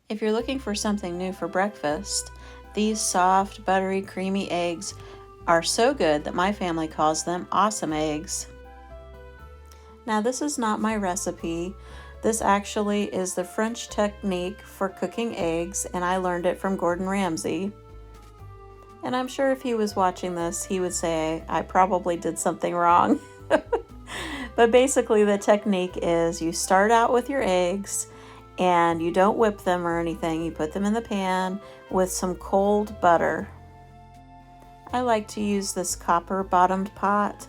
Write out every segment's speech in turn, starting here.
If you're looking for something new for breakfast, these soft, buttery, creamy eggs are so good that my family calls them awesome eggs. Now, this is not my recipe. This actually is the French technique for cooking eggs, and I learned it from Gordon Ramsay. And I'm sure if he was watching this, he would say I probably did something wrong. But basically, the technique is you start out with your eggs and you don't whip them or anything. You put them in the pan with some cold butter. I like to use this copper bottomed pot.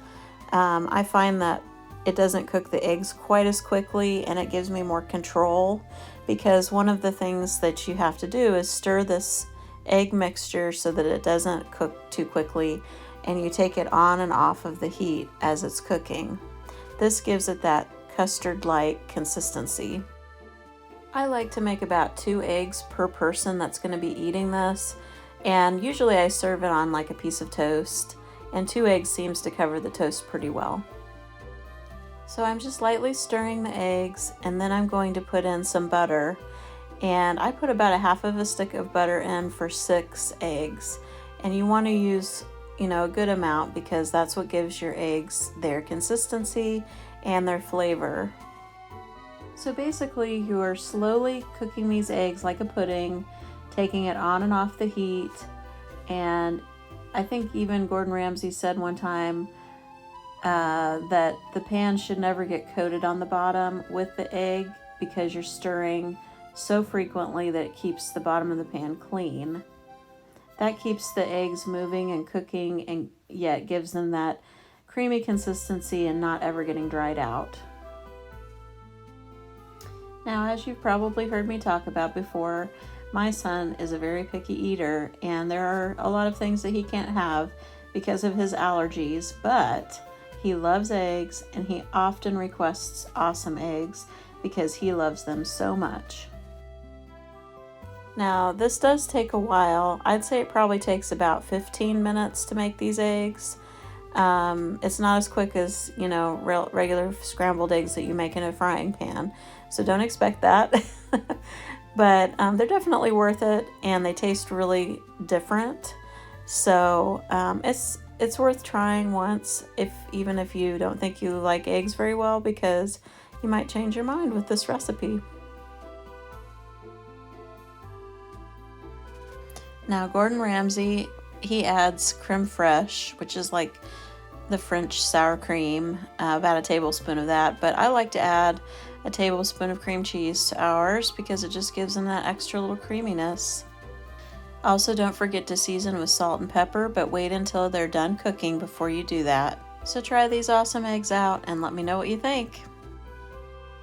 I find that it doesn't cook the eggs quite as quickly and it gives me more control, because one of the things that you have to do is stir this egg mixture so that it doesn't cook too quickly, and you take it on and off of the heat as it's cooking. This gives it that custard-like consistency. I like to make about 2 eggs per person that's going to be eating this, and usually I serve it on like a piece of toast, and 2 eggs seems to cover the toast pretty well. So I'm just lightly stirring the eggs, and then I'm going to put in some butter, and I put about 1/2 of a stick of butter in for 6 eggs, and you want to use a good amount, because that's what gives your eggs their consistency and their flavor. So basically you are slowly cooking these eggs like a pudding, taking it on and off the heat. And I think even Gordon Ramsay said one time that the pan should never get coated on the bottom with the egg, because you're stirring so frequently that it keeps the bottom of the pan clean. That keeps the eggs moving and cooking, and yet gives them that creamy consistency and not ever getting dried out. Now, as you've probably heard me talk about before, my son is a very picky eater, and there are a lot of things that he can't have because of his allergies, but he loves eggs, and he often requests awesome eggs because he loves them so much. Now, this does take a while. I'd say it probably takes about 15 minutes to make these eggs. It's not as quick as, regular scrambled eggs that you make in a frying pan, so don't expect that. But they're definitely worth it, and they taste really different. So it's worth trying once, even if you don't think you like eggs very well, because you might change your mind with this recipe. Now, Gordon Ramsay, he adds creme fraiche, which is like the French sour cream, about a tablespoon of that. But I like to add a tablespoon of cream cheese to ours because it just gives them that extra little creaminess. Also, don't forget to season with salt and pepper, but wait until they're done cooking before you do that. So try these awesome eggs out and let me know what you think.